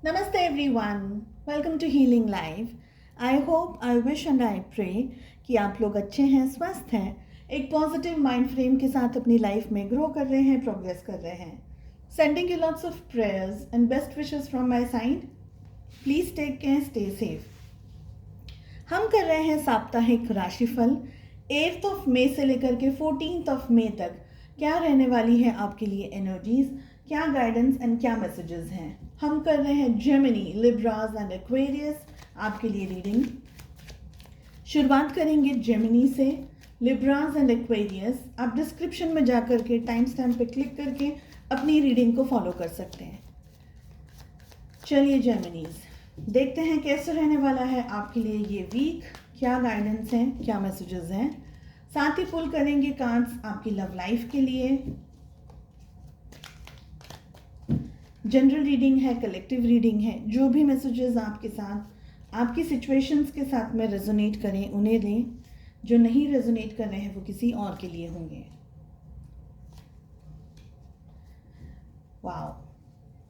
Namaste everyone. Welcome to Healing Life. I hope, I wish and I pray कि आप लोग अच्छे हैं, स्वस्थ हैं, एक पॉजिटिव माइंड फ्रेम के साथ अपनी लाइफ में ग्रो कर रहे हैं, प्रोग्रेस कर रहे हैं. Sending you lots of prayers and best wishes from my side. Please take care, stay safe. हम कर रहे हैं साप्ताहिक राशिफल 8th ऑफ मई से लेकर के 14th ऑफ मई तक. क्या रहने वाली है आपके लिए एनर्जीज, क्या गाइडेंस एंड क्या मैसेजेस हैं. हम कर रहे हैं जेमिनी, लिब्रास एंड एक्वेरियस आपके लिए रीडिंग. शुरुआत करेंगे जेमिनी से. लिब्रास एंड एक्वेरियस आप डिस्क्रिप्शन में जाकर के टाइम स्टैम्प पे क्लिक करके अपनी रीडिंग को फॉलो कर सकते हैं. चलिए जेमिनीज, देखते हैं कैसे रहने वाला है आपके लिए ये वीक, क्या गाइडेंस हैं, क्या मैसेजेस हैं. साथ ही पुल करेंगे कार्ड्स आपकी लव लाइफ के लिए. जनरल रीडिंग है, कलेक्टिव रीडिंग है. जो भी मैसेजेस आपके साथ, आपकी सिचुएशंस के साथ में रेजोनेट करें उन्हें दें. जो नहीं रेजोनेट कर रहे हैं वो किसी और के लिए होंगे. वाओ,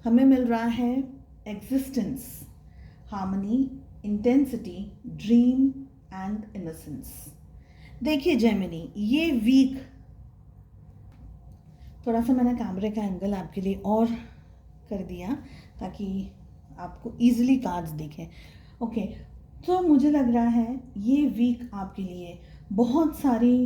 हमें मिल रहा है existence, harmony, intensity, dream and innocence. देखिए जेमिनी, ये वीक थोड़ा सा मैंने कैमरे का एंगल आपके लिए और कर दिया ताकि आपको इजीली कार्ड्स दिखें. ओके, तो मुझे लग रहा है ये वीक आपके लिए बहुत सारी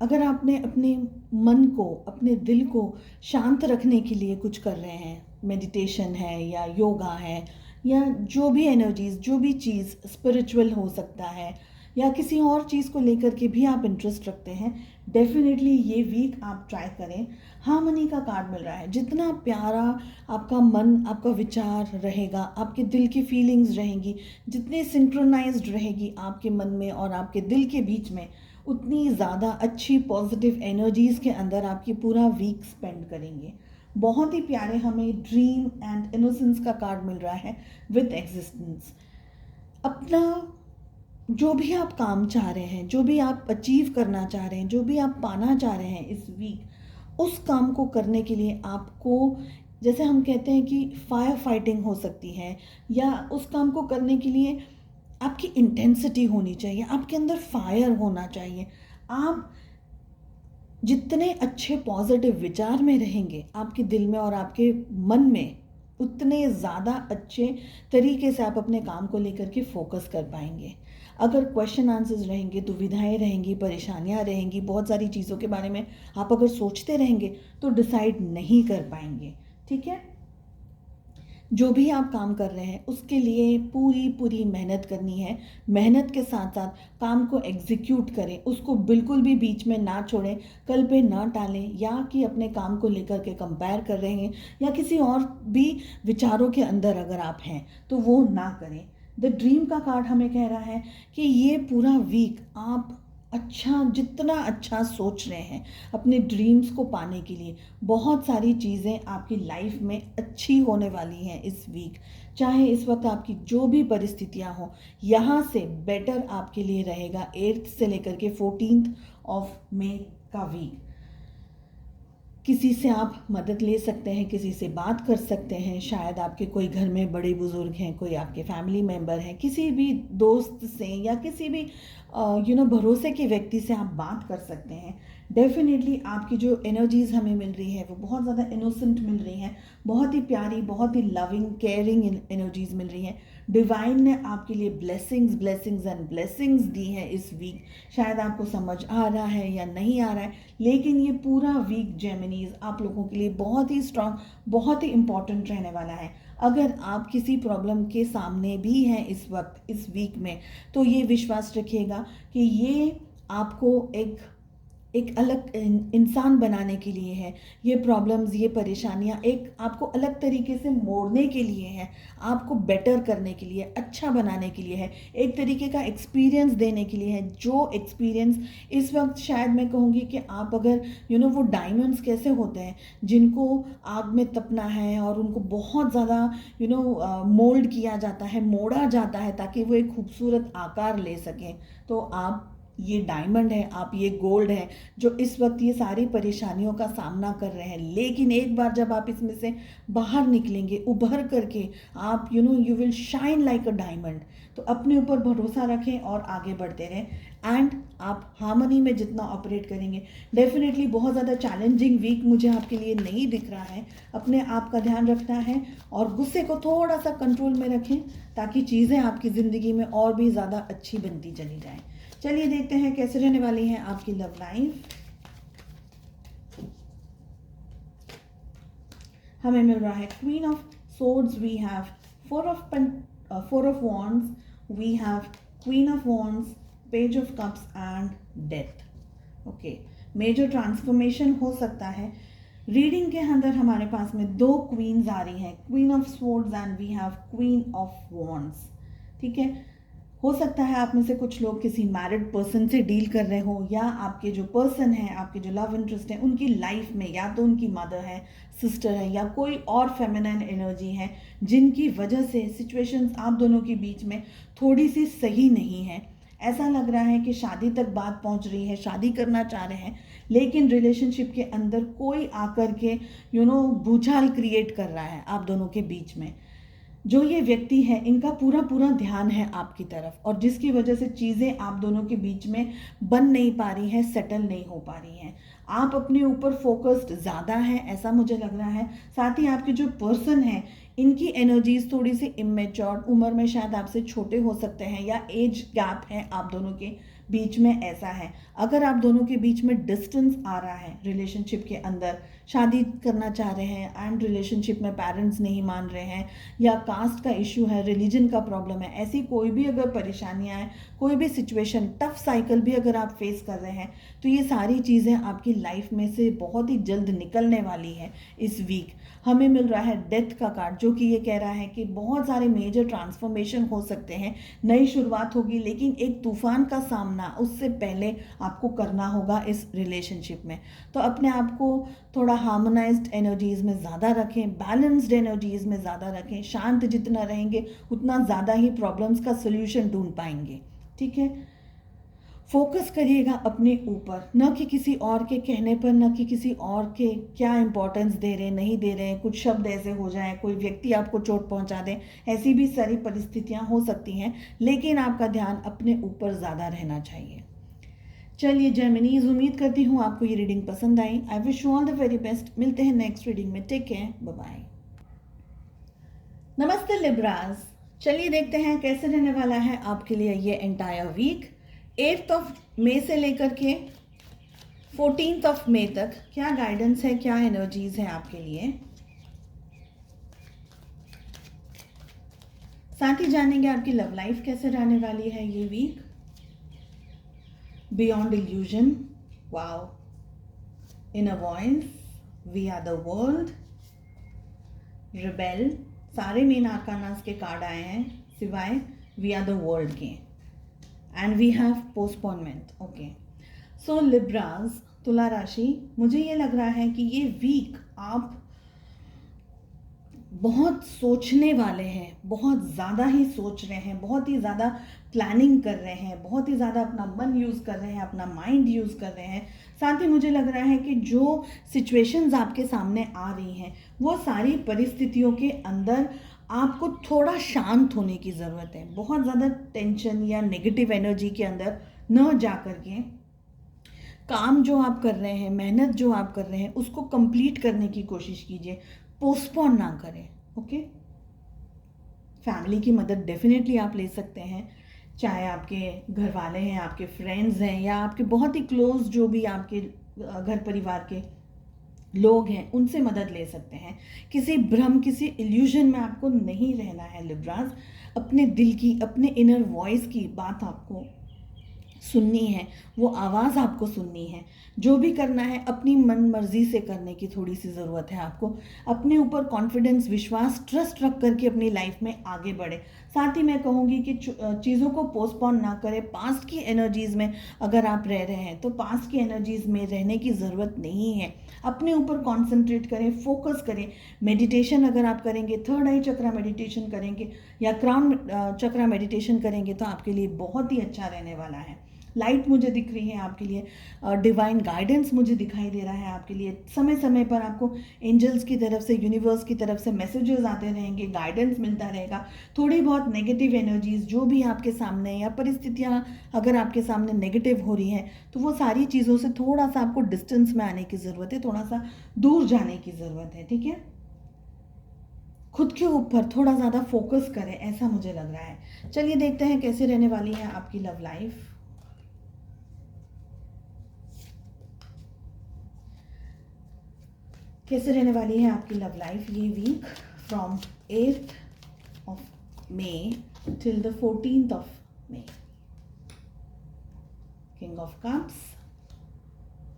अगर आपने अपने मन को, अपने दिल को शांत रखने के लिए कुछ कर रहे हैं, मेडिटेशन है या योगा है या जो भी एनर्जीज, जो भी चीज़ स्पिरिचुअल हो सकता है या किसी और चीज़ को लेकर के भी आप इंटरेस्ट रखते हैं, डेफिनेटली ये वीक आप ट्राई करें. हार्मनी का कार्ड मिल रहा है. जितना प्यारा आपका मन, आपका विचार रहेगा, आपके दिल की फीलिंग्स रहेंगी, जितनी सिंक्रोनाइज्ड रहेगी आपके मन में और आपके दिल के बीच में, उतनी ज़्यादा अच्छी पॉजिटिव एनर्जीज़ के अंदर आपकी पूरा वीक स्पेंड करेंगे. बहुत ही प्यारे हमें ड्रीम एंड इनोसेंस का कार्ड मिल रहा है विद एग्जिस्टेंस. अपना जो भी आप काम चाह रहे हैं, जो भी आप अचीव करना चाह रहे हैं, जो भी आप पाना चाह रहे हैं इस वीक, उस काम को करने के लिए आपको, जैसे हम कहते हैं कि फायर फाइटिंग हो सकती है, या उस काम को करने के लिए आपकी इंटेंसिटी होनी चाहिए, आपके अंदर फायर होना चाहिए. आप जितने अच्छे पॉजिटिव विचार में रहेंगे आपके दिल में और आपके मन में, उतने ज़्यादा अच्छे तरीके से आप अपने काम को लेकर के फोकस कर पाएंगे. अगर क्वेश्चन आंसर्स रहेंगे, दुविधाएं रहेंगी, परेशानियां रहेंगी, बहुत सारी चीज़ों के बारे में आप अगर सोचते रहेंगे तो डिसाइड नहीं कर पाएंगे. ठीक है, जो भी आप काम कर रहे हैं उसके लिए पूरी पूरी मेहनत करनी है. मेहनत के साथ साथ काम को एग्जीक्यूट करें, उसको बिल्कुल भी बीच में ना छोड़ें, कल पे ना टालें, या कि अपने काम को लेकर के कंपेयर कर रहे हैं या किसी और भी विचारों के अंदर अगर आप हैं तो वो ना करें. द ड्रीम का कार्ड हमें कह रहा है कि ये पूरा वीक आप अच्छा, जितना अच्छा सोच रहे हैं अपने ड्रीम्स को पाने के लिए, बहुत सारी चीज़ें आपकी लाइफ में अच्छी होने वाली हैं इस वीक. चाहे इस वक्त आपकी जो भी परिस्थितियां हो, यहाँ से बेटर आपके लिए रहेगा 8th से लेकर के 14th ऑफ मई का वीक. किसी से आप मदद ले सकते हैं, किसी से बात कर सकते हैं. शायद आपके कोई घर में बड़े बुजुर्ग हैं, कोई आपके फैमिली मेम्बर हैं, किसी भी दोस्त से या किसी भी भरोसे के व्यक्ति से आप बात कर सकते हैं. डेफिनेटली आपकी जो एनर्जीज़ हमें मिल रही है वो बहुत ज़्यादा इनोसेंट मिल रही हैं, बहुत ही प्यारी, बहुत ही लविंग, केयरिंग एनर्जीज़ मिल रही हैं. डिवाइन ने आपके लिए ब्लेसिंग्स एंड ब्लेसिंग्स दी हैं इस वीक. शायद आपको समझ आ रहा है या नहीं आ रहा है, लेकिन ये पूरा वीक जेमिनीज आप लोगों के लिए बहुत ही स्ट्रांग, बहुत ही इम्पॉर्टेंट रहने वाला है. अगर आप किसी प्रॉब्लम के सामने भी हैं इस वक्त, इस वीक में, तो ये विश्वास रखिएगा कि ये आपको एक अलग इंसान बनाने के लिए है. ये प्रॉब्लम्स, ये परेशानियां एक आपको अलग तरीके से मोड़ने के लिए है, आपको बेटर करने के लिए, अच्छा बनाने के लिए है, एक तरीके का एक्सपीरियंस देने के लिए है. जो एक्सपीरियंस इस वक्त शायद मैं कहूँगी कि आप अगर वो डायमंड्स कैसे होते हैं जिनको आग में तपना है और उनको बहुत ज़्यादा मोल्ड किया जाता है, मोड़ा जाता है ताकि वो एक खूबसूरत आकार ले सकें, तो आप ये डायमंड है, आप ये गोल्ड है जो इस वक्त ये सारी परेशानियों का सामना कर रहे हैं, लेकिन एक बार जब आप इसमें से बाहर निकलेंगे, उभर करके आप you will shine like a diamond. तो अपने ऊपर भरोसा रखें और आगे बढ़ते रहें एंड आप हार्मनी में जितना ऑपरेट करेंगे। डेफिनेटली बहुत ज़्यादा चैलेंजिंग वीक मुझे आपके लिए नहीं दिख रहा है। अपने आप का ध्यान रखना है और गुस्से को थोड़ा सा कंट्रोल में रखें ताकि चीज़ें आपकी ज़िंदगी में और भी ज़्यादा अच्छी बनती चली जाएं। चलिए देखते हैं कैसे रहने वाली है आपकी लव लाइफ। हमें मिल रहा है queen of swords, we have four of wands, we have queen of wands, page of cups and death. Okay, major transformation हो सकता है। रीडिंग के अंदर हमारे पास में दो क्वींस आ रही हैं, queen of swords and we have queen of wands. ठीक है, हो सकता है आप में से कुछ लोग किसी मैरिड पर्सन से डील कर रहे हो, या आपके जो पर्सन है, आपके जो लव इंटरेस्ट है, उनकी लाइफ में या तो उनकी मदर है, सिस्टर है, या कोई और फेमिनिन एनर्जी है जिनकी वजह से सिचुएशंस आप दोनों के बीच में थोड़ी सी सही नहीं है। ऐसा लग रहा है कि शादी तक बात पहुंच रही है, शादी करना चाह रहे हैं, लेकिन रिलेशनशिप के अंदर कोई आकर के भूचाल क्रिएट कर रहा है आप दोनों के बीच में। जो ये व्यक्ति है, इनका पूरा पूरा ध्यान है आपकी तरफ, और जिसकी वजह से चीज़ें आप दोनों के बीच में बन नहीं पा रही हैं, सेटल नहीं हो पा रही हैं। आप अपने ऊपर फोकस्ड ज़्यादा हैं, ऐसा मुझे लग रहा है। साथ ही आपके जो पर्सन है, इनकी एनर्जीज थोड़ी सी इमेच्योर, उम्र में शायद आपसे छोटे हो सकते हैं, या एज गैप है आप दोनों के बीच में, ऐसा है। अगर आप दोनों के बीच में डिस्टेंस आ रहा है रिलेशनशिप के अंदर, शादी करना चाह रहे हैं एंड रिलेशनशिप में पेरेंट्स नहीं मान रहे हैं, या कास्ट का इशू है, रिलीजन का प्रॉब्लम है, ऐसी कोई भी अगर परेशानियां हैं, कोई भी सिचुएशन, टफ साइकिल भी अगर आप फेस कर रहे हैं, तो ये सारी चीज़ें आपकी लाइफ में से बहुत ही जल्द निकलने वाली है इस वीक। हमें मिल रहा है डेथ का कार्ड, जो कि ये कह रहा है कि बहुत सारे मेजर ट्रांसफॉर्मेशन हो सकते हैं, नई शुरुआत होगी, लेकिन एक तूफान का सामना उससे पहले आपको करना होगा इस रिलेशनशिप में। तो अपने आप को थोड़ा हार्मोनाइज्ड एनर्जीज में ज़्यादा रखें, बैलेंस्ड एनर्जीज में ज़्यादा रखें। शांत जितना रहेंगे उतना ज़्यादा ही प्रॉब्लम्स का सोल्यूशन ढूंढ पाएंगे। ठीक है, फोकस करिएगा अपने ऊपर, न कि किसी और के कहने पर, न कि किसी और के क्या इंपॉर्टेंस दे रहे नहीं दे रहे हैं। कुछ शब्द ऐसे हो जाएं, कोई व्यक्ति आपको चोट पहुंचा दे, ऐसी भी सारी परिस्थितियां हो सकती हैं, लेकिन आपका ध्यान अपने ऊपर ज़्यादा रहना चाहिए। चलिए जेमिनीज, उम्मीद करती हूँ आपको ये रीडिंग पसंद आई। I wish you all the very best. मिलते हैं नेक्स्ट रीडिंग में। Take care, bye bye. नमस्ते लिब्राज, चलिए देखते हैं कैसे रहने वाला है आपके लिए ये entire week. 8th of May से लेकर के 14th ऑफ मई तक क्या गाइडेंस है, क्या एनर्जीज है आपके लिए। साथ ही जानेंगे आपकी लव लाइफ कैसे रहने वाली है ये week. Beyond illusion, wow, inner voice, we are the world, rebel, सारे मेन आर्कानास के कार्ड आए हैं सिवाय वी आर द वर्ल्ड के, and we have postponement. Okay, so Libras, तुला राशि, मुझे ये लग रहा है कि ये वीक आप बहुत सोचने वाले हैं, बहुत ज़्यादा ही सोच रहे हैं, बहुत ही ज़्यादा प्लानिंग कर रहे हैं, बहुत ही ज़्यादा अपना मन यूज़ कर रहे हैं, अपना माइंड यूज़ कर रहे हैं। साथ ही मुझे लग रहा है कि जो सिचुएशंस आपके सामने आ रही हैं, वो सारी परिस्थितियों के अंदर आपको थोड़ा शांत होने की ज़रूरत है। बहुत ज़्यादा टेंशन या नेगेटिव एनर्जी के अंदर न जा कर के काम जो आप कर रहे हैं, मेहनत जो आप कर रहे हैं, उसको कंप्लीट करने की कोशिश कीजिए, पोस्टपोन ना करें। ओके, फैमिली की मदद डेफिनेटली आप ले सकते हैं, चाहे आपके घर वाले हैं, आपके फ्रेंड्स हैं, या आपके बहुत ही क्लोज जो भी आपके घर परिवार के लोग हैं, उनसे मदद ले सकते हैं। किसी भ्रम, किसी इल्यूजन में आपको नहीं रहना है लिब्राज। अपने दिल की, अपने इनर वॉइस की बात आपको सुननी है, वो आवाज़ आपको सुननी है। जो भी करना है अपनी मन मर्जी से करने की थोड़ी सी ज़रूरत है आपको। अपने ऊपर कॉन्फिडेंस, विश्वास, ट्रस्ट रख करके अपनी लाइफ में आगे बढ़े। साथ ही मैं कहूँगी कि चीज़ों को पोस्टपोन ना करें। पास्ट की एनर्जीज़ में अगर आप रह रहे हैं तो पास्ट की एनर्जीज़ में रहने की ज़रूरत नहीं है। अपने ऊपर कॉन्सेंट्रेट करें, फोकस करें। मेडिटेशन अगर आप करेंगे, थर्ड आई चक्रा मेडिटेशन करेंगे या क्राउन चक्रा मेडिटेशन करेंगे तो आपके लिए बहुत ही अच्छा रहने वाला है। लाइट मुझे दिख रही है आपके लिए, डिवाइन गाइडेंस मुझे दिखाई दे रहा है आपके लिए। समय समय पर आपको एंजल्स की तरफ से, यूनिवर्स की तरफ से मैसेजेस आते रहेंगे, गाइडेंस मिलता रहेगा। थोड़ी बहुत नेगेटिव एनर्जीज जो भी आपके सामने, या परिस्थितियाँ अगर आपके सामने नेगेटिव हो रही हैं, तो वो सारी चीज़ों से थोड़ा सा आपको डिस्टेंस में आने की ज़रूरत है, थोड़ा सा दूर जाने की ज़रूरत है, ठीक है। खुद के ऊपर थोड़ा ज़्यादा फोकस करें, ऐसा मुझे लग रहा है। चलिए देखते हैं कैसे रहने वाली है आपकी लव लाइफ। कैसे रहने वाली है आपकी लव लाइफ ये week from 8th of May till the 14th of May। King of Cups,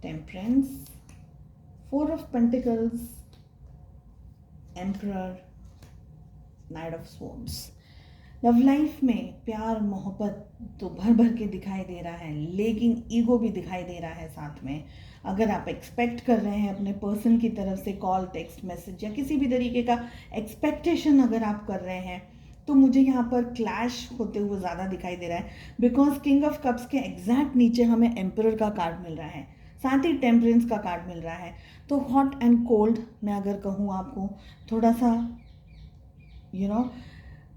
Temperance, 4 of Pentacles, Emperor, Knight of Swords। Love life में प्यार मोहब्बत तो भर भर के दिखाई दे रहा है, लेकिन ईगो भी दिखाई दे रहा है साथ में। अगर आप एक्सपेक्ट कर रहे हैं अपने पर्सन की तरफ से कॉल, टेक्स्ट मैसेज या किसी भी तरीके का एक्सपेक्टेशन अगर आप कर रहे हैं, तो मुझे यहाँ पर क्लैश होते हुए ज़्यादा दिखाई दे रहा है। बिकॉज किंग ऑफ कप्स के एग्जैक्ट नीचे हमें एम्परर का कार्ड मिल रहा है, साथ ही टेम्परेंस का कार्ड मिल रहा है। तो हॉट एंड कोल्ड मैं अगर कहूँ आपको, थोड़ा सा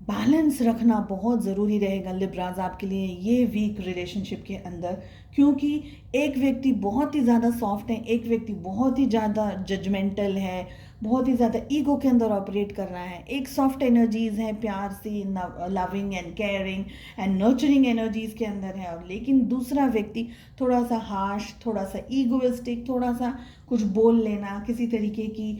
बैलेंस रखना बहुत ज़रूरी रहेगा लिब्राज आपके लिए ये वीक रिलेशनशिप के अंदर। क्योंकि एक व्यक्ति बहुत ही ज़्यादा सॉफ्ट है, एक व्यक्ति बहुत ही ज़्यादा जजमेंटल है, बहुत ही ज़्यादा ईगो के अंदर ऑपरेट कर रहा है। एक सॉफ्ट एनर्जीज़ है, प्यार सी, loving and caring and nurturing energies के अंदर है, और लेकिन दूसरा व्यक्ति थोड़ा सा हार्श, थोड़ा सा ईगोइस्टिक, थोड़ा सा कुछ बोल लेना, किसी तरीके की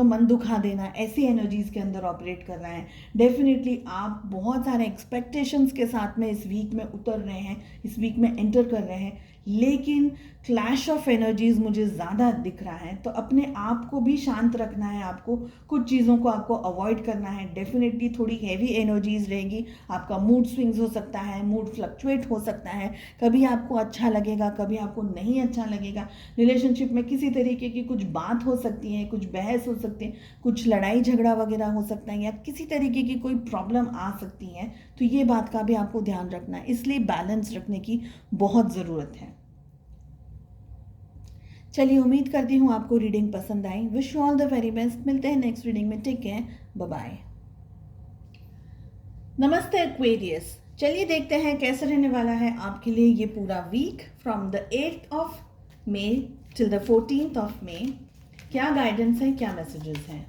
मन दुखा देना, ऐसी एनर्जीज़ के अंदर ऑपरेट कर रहा है। डेफिनेटली आप बहुत सारे एक्सपेक्टेशंस के साथ में इस वीक में उतर रहे हैं, इस वीक में एंटर कर रहे हैं, लेकिन क्लैश ऑफ एनर्जीज मुझे ज़्यादा दिख रहा है। तो अपने आप को भी शांत रखना है, आपको कुछ चीज़ों को आपको अवॉइड करना है। डेफिनेटली थोड़ी हैवी एनर्जीज रहेगी, आपका मूड स्विंग्स हो सकता है, मूड फ्लक्चुएट हो सकता है, कभी आपको अच्छा लगेगा, कभी आपको नहीं अच्छा लगेगा। रिलेशनशिप में किसी तरीके की कुछ बात हो सकती है, कुछ बहस हो सकती है, कुछ लड़ाई झगड़ा वगैरह हो सकता है, या किसी तरीके की कोई प्रॉब्लम आ सकती है। तो ये बात का भी आपको ध्यान रखना है, इसलिए बैलेंस रखने की बहुत ज़रूरत है। चलिए, उम्मीद करती हूँ आपको रीडिंग पसंद आई। Wish you all the very best. मिलते हैं नेक्स्ट रीडिंग में। Take care, bye bye. नमस्ते एक्वेरियस। चलिए देखते हैं कैसे रहने वाला है आपके लिए ये पूरा week from the 8th of May till the 14th of May। क्या गाइडेंस है, क्या मैसेजेस हैं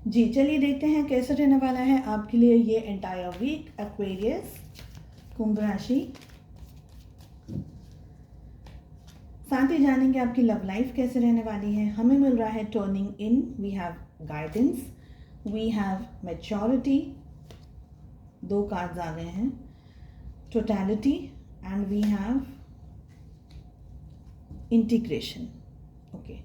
जी। चलिए देखते हैं कैसे रहने वाला है आपके लिए ये एंटायर वीक एक्वेरियस, कुंभ राशि। साथ ही जानेंगे आपकी लव लाइफ कैसे रहने वाली है। हमें मिल रहा है turning in, we have guidance, we have maturity, 2 cards आ गए हैं, totality, and we have integration. Okay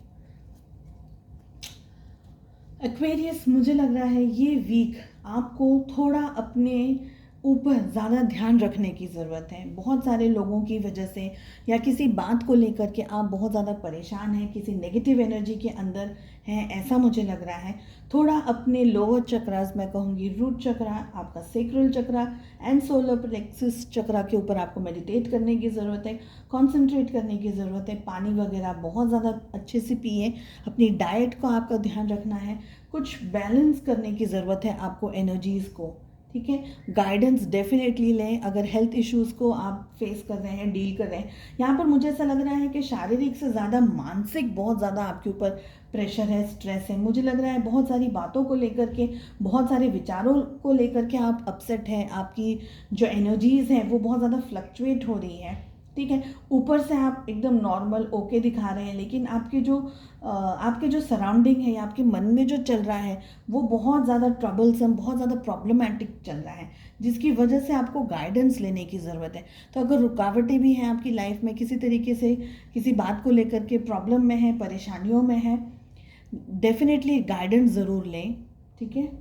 Aquarius, मुझे लग रहा है ये वीक आपको थोड़ा अपने ऊपर ज़्यादा ध्यान रखने की ज़रूरत है। बहुत सारे लोगों की वजह से या किसी बात को लेकर के आप बहुत ज़्यादा परेशान हैं, किसी नेगेटिव एनर्जी के अंदर हैं, ऐसा मुझे लग रहा है। थोड़ा अपने लोअर चक्रास, मैं कहूँगी रूट चक्रा, आपका sacral chakra and solar plexus chakra के ऊपर आपको मेडिटेट करने की ज़रूरत है, कॉन्सेंट्रेट करने की ज़रूरत है। पानी वगैरह बहुत ज़्यादा अच्छे से पिए, अपनी डाइट को आपका ध्यान रखना है, कुछ बैलेंस करने की ज़रूरत है आपको एनर्जीज़ को, ठीक है। गाइडेंस डेफिनेटली लें अगर हेल्थ इश्यूज़ को आप फेस कर रहे हैं, डील कर रहे हैं। यहाँ पर मुझे ऐसा लग रहा है कि शारीरिक से ज़्यादा मानसिक बहुत ज़्यादा आपके ऊपर प्रेशर है, स्ट्रेस है। मुझे लग रहा है बहुत सारी बातों को लेकर के, बहुत सारे विचारों को लेकर के आप अपसेट हैं, आपकी जो एनर्जीज़ हैं वो बहुत ज़्यादा फ्लक्चुएट हो रही है, ठीक है। ऊपर से आप एकदम नॉर्मल ओके दिखा रहे हैं, लेकिन आपके जो सराउंडिंग है या आपके मन में जो चल रहा है वो बहुत ज़्यादा ट्रबलसम, बहुत ज़्यादा प्रॉब्लमैटिक चल रहा है, जिसकी वजह से आपको गाइडेंस लेने की ज़रूरत है। तो अगर रुकावटें भी हैं आपकी लाइफ में, किसी तरीके से किसी बात को लेकर के प्रॉब्लम में है, परेशानियों में है, डेफिनेटली गाइडेंस ज़रूर लें, ठीक है।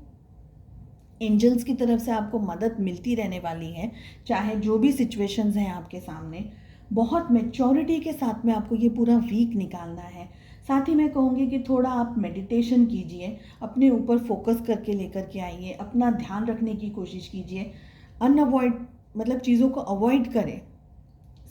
एंजल्स की तरफ से आपको मदद मिलती रहने वाली है, चाहे जो भी सिचुएशंस हैं आपके सामने। बहुत मैच्योरिटी के साथ में आपको ये पूरा वीक निकालना है। साथ ही मैं कहूँगी कि थोड़ा आप मेडिटेशन कीजिए, अपने ऊपर फोकस करके लेकर के आइए, अपना ध्यान रखने की कोशिश कीजिए। अनअवॉइड मतलब चीज़ों को अवॉइड करें।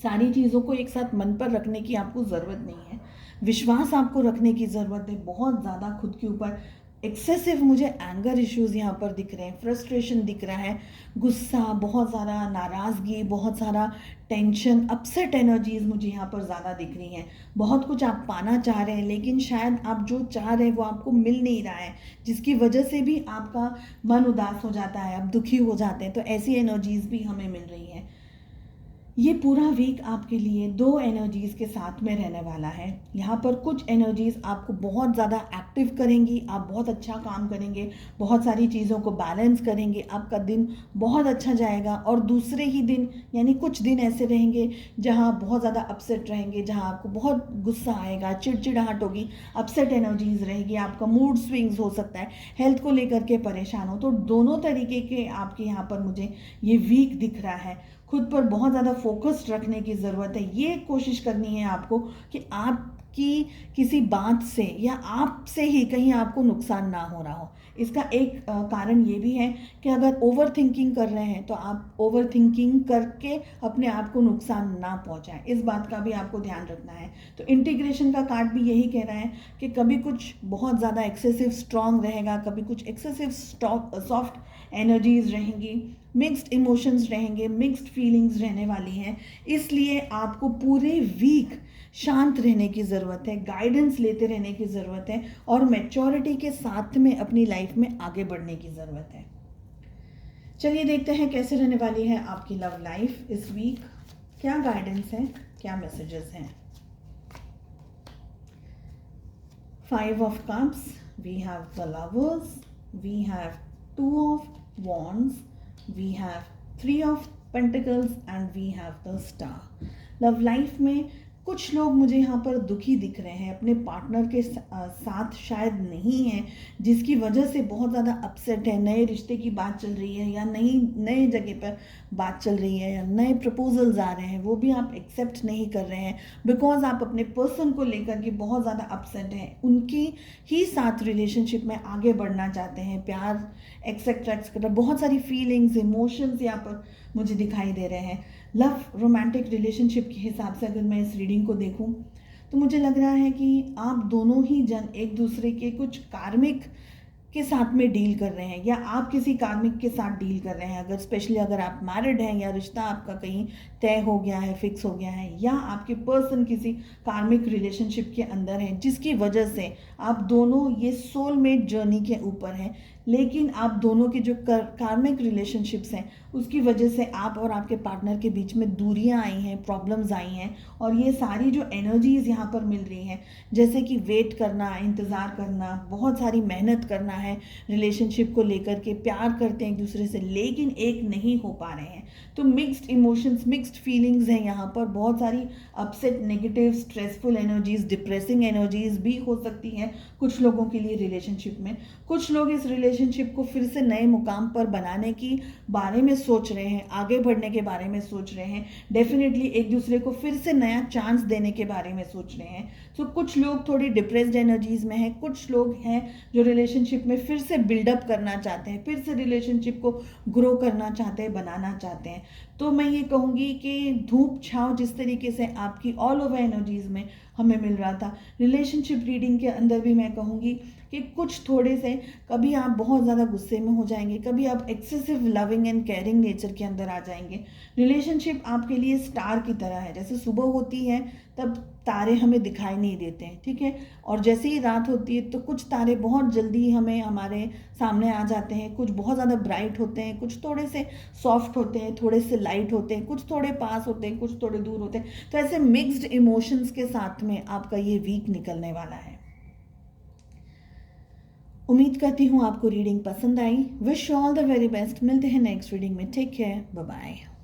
सारी चीज़ों को एक साथ मन पर रखने की आपको ज़रूरत नहीं है, विश्वास आपको रखने की ज़रूरत है बहुत ज़्यादा खुद के ऊपर। एक्सेसिव मुझे एंगर इश्यूज यहाँ पर दिख रहे हैं, फ्रस्ट्रेशन दिख रहा है, गुस्सा, बहुत सारा नाराज़गी, बहुत सारा टेंशन, अपसेट एनर्जीज मुझे यहाँ पर ज़्यादा दिख रही हैं। बहुत कुछ आप पाना चाह रहे हैं लेकिन शायद आप जो चाह रहे हैं वो आपको मिल नहीं रहा है, जिसकी वजह से भी आपका मन उदास हो जाता है, आप दुखी हो जाते हैं। तो ऐसी एनर्जीज भी हमें मिल रही हैं। ये पूरा वीक आपके लिए दो एनर्जीज़ के साथ में रहने वाला है। यहाँ पर कुछ एनर्जीज़ आपको बहुत ज़्यादा एक्टिव करेंगी, आप बहुत अच्छा काम करेंगे, बहुत सारी चीज़ों को बैलेंस करेंगे, आपका दिन बहुत अच्छा जाएगा। और दूसरे ही दिन यानी कुछ दिन ऐसे रहेंगे जहाँ बहुत ज़्यादा अपसेट रहेंगे, जहाँ आपको बहुत गुस्सा आएगा, चिड़चिड़ाहट होगी, अपसेट एनर्जीज़ रहेगी, आपका मूड स्विंग्स हो सकता है, हेल्थ को लेकर के परेशान हो। तो दोनों तरीके के आपके यहाँ पर मुझे ये वीक दिख रहा है। खुद पर बहुत ज़्यादा फोकस्ड रखने की ज़रूरत है। ये कोशिश करनी है आपको कि आपकी किसी बात से या आपसे ही कहीं आपको नुकसान ना हो रहा हो। इसका एक कारण ये भी है कि अगर ओवर थिंकिंग कर रहे हैं तो आप ओवर थिंकिंग करके अपने आप को नुकसान ना पहुंचाएं, इस बात का भी आपको ध्यान रखना है। तो इंटीग्रेशन का कार्ड भी यही कह रहा है कि कभी कुछ बहुत ज़्यादा एक्सेसिव स्ट्रॉन्ग रहेगा, कभी कुछ एक्सेसिव सॉफ्ट एनर्जीज रहेंगी, मिक्स्ड इमोशंस रहेंगे, मिक्स्ड फीलिंग्स रहने वाली हैं। इसलिए आपको पूरे वीक शांत रहने की ज़रूरत है, गाइडेंस लेते रहने की ज़रूरत है और मैच्योरिटी के साथ में अपनी लाइफ में आगे बढ़ने की ज़रूरत है। चलिए देखते हैं कैसे रहने वाली है आपकी लव लाइफ इस वीक, क्या गाइडेंस है, क्या मैसेजेस हैं। 5 of Cups, we have the Lovers, we have 2 of Wands, we have 3 of Pentacles and we have the Star. Love life में कुछ लोग मुझे यहाँ पर दुखी दिख रहे हैं, अपने पार्टनर के साथ शायद नहीं है, जिसकी वजह से बहुत ज़्यादा अपसेट है। नए रिश्ते की बात चल रही है या नए जगह पर बात चल रही है या नए प्रपोजल्स आ रहे हैं, वो भी आप एक्सेप्ट नहीं कर रहे हैं बिकॉज आप अपने पर्सन को लेकर के बहुत ज़्यादा अपसेट हैं। उनकी ही साथ रिलेशनशिप में आगे बढ़ना चाहते हैं, प्यार एक्सेट्रा बहुत सारी फीलिंग्स, इमोशंस यहाँ पर मुझे दिखाई दे रहे हैं। लव रोमांटिक रिलेशनशिप के हिसाब से अगर मैं इस रीडिंग को देखूं तो मुझे लग रहा है कि आप दोनों ही जन एक दूसरे के कुछ कार्मिक के साथ में डील कर रहे हैं या आप किसी कार्मिक के साथ डील कर रहे हैं। अगर स्पेशली अगर आप मैरिड हैं या रिश्ता आपका कहीं तय हो गया है, फिक्स हो गया है, या आपके पर्सन किसी कार्मिक रिलेशनशिप के अंदर है जिसकी वजह से आप दोनों ये सोलमेट जर्नी के ऊपर हैं, लेकिन आप दोनों के जो कार्मिक रिलेशनशिप्स हैं उसकी वजह से आप और आपके पार्टनर के बीच में दूरियां आई हैं, प्रॉब्लम्स आई हैं। और ये सारी जो एनर्जीज़ यहाँ पर मिल रही हैं, जैसे कि वेट करना, इंतज़ार करना, बहुत सारी मेहनत करना है रिलेशनशिप को लेकर के, प्यार करते हैं एक दूसरे से लेकिन एक नहीं हो पा रहे हैं। तो मिक्स्ड इमोशंस, मिक्स्ड फीलिंग्स हैं यहाँ पर, बहुत सारी upset, negative, stressful energies, depressing energies भी हो सकती हैं कुछ लोगों के लिए रिलेशनशिप में। कुछ लोग इस रिलेशनशिप को फिर से नए मुकाम पर बनाने की बारे में सोच रहे हैं, आगे बढ़ने के बारे में सोच रहे हैं, डेफिनेटली एक दूसरे को फिर से नया चांस देने के बारे में सोच रहे हैं। तो कुछ लोग थोड़ी डिप्रेस्ड एनर्जीज में हैं, कुछ लोग हैं जो रिलेशनशिप में फिर से बिल्डअप करना चाहते हैं, फिर से रिलेशनशिप को ग्रो करना चाहते हैं, बनाना चाहते हैं। तो मैं ये कहूँगी कि धूप छाँव जिस तरीके से आपकी ऑल ओवर एनर्जीज में हमें मिल रहा था, रिलेशनशिप रीडिंग के अंदर भी मैं कहूँगी कि कुछ थोड़े से कभी आप बहुत ज़्यादा गुस्से में हो जाएंगे, कभी आप excessive loving and caring nature के अंदर आ जाएंगे। रिलेशनशिप आपके लिए स्टार की तरह है, जैसे सुबह होती है तब तारे हमें दिखाई नहीं देते हैं, ठीक है, और जैसे ही रात होती है तो कुछ तारे बहुत जल्दी हमें हमारे सामने आ जाते हैं। कुछ बहुत ज़्यादा ब्राइट होते हैं, कुछ थोड़े से सॉफ्ट होते हैं, थोड़े से लाइट होते हैं, कुछ थोड़े पास होते हैं, कुछ थोड़े दूर होते हैं। तो ऐसे मिक्स्ड इमोशंस के साथ में आपका ये वीक निकलने वाला है। उम्मीद करती हूँ आपको रीडिंग पसंद आई। Wish all the very best. मिलते हैं नेक्स्ट रीडिंग में। Take care, bye bye.